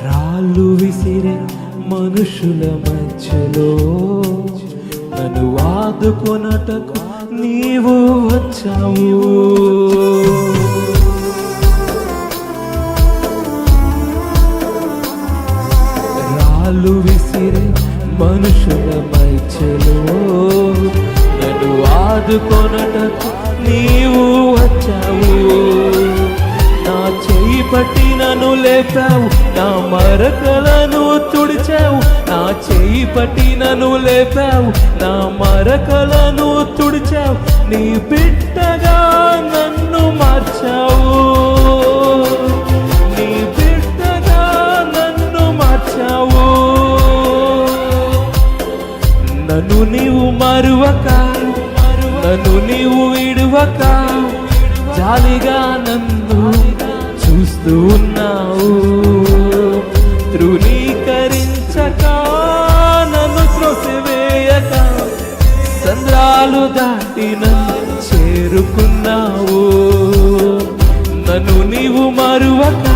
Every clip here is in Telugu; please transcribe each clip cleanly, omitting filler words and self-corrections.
రాళ్ళు విసిరే మనుషుల మధ్యలో నన్ను ఆదుకొనుటకు నీవు వచ్చావు. రాళ్ళు విసిరే మనుషుల మధ్యలో నన్ను ఆదుకొనుటకు నీవు వచ్చావు. నా చేయి పట్టి నన్ను లేపావు, నా మరకలను తుడిచావు. నా చేయి పట్టి నన్ను లేపావు, నా మరకలను తుడిచావు. నీ బిడ్డగా నన్ను మార్చావు, నీ బిడ్డగా నన్ను మార్చావు. నన్ను నీవు మరువక, నన్ను నీవు విడువక, జాలిగా నన్ను చూస్తూ ఉన్నావు. తృణీకరించక, నన్ను త్రోసివేయక, సంద్రాలు దాటి నన్ను చేరుకున్నావు. నన్ను నీవు మరువక,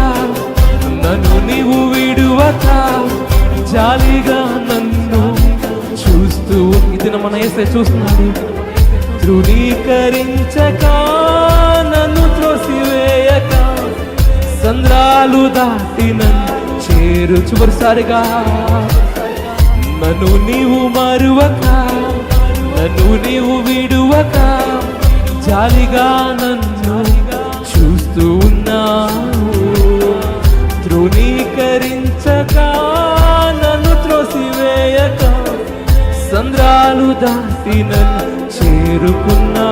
నన్ను నీవు విడువక, జాలిగా నన్ను చూస్తూ. ఇది మన యేసే చూస్తున్నాడు. తృణీకరించక, నన్ను త్రోసివేయక, సంద్రాలు దాటి నన్ను చేరు. చివరిసారిగా నన్ను నీవు మరువక, నన్ను నీవు విడువక, జాలిగా నన్ను చూస్తూ ఉన్నావు. తృణీకరించక, నన్ను త్రోసివేయక, సంద్రాలు దాటి నన్ను చేరుకున్నా.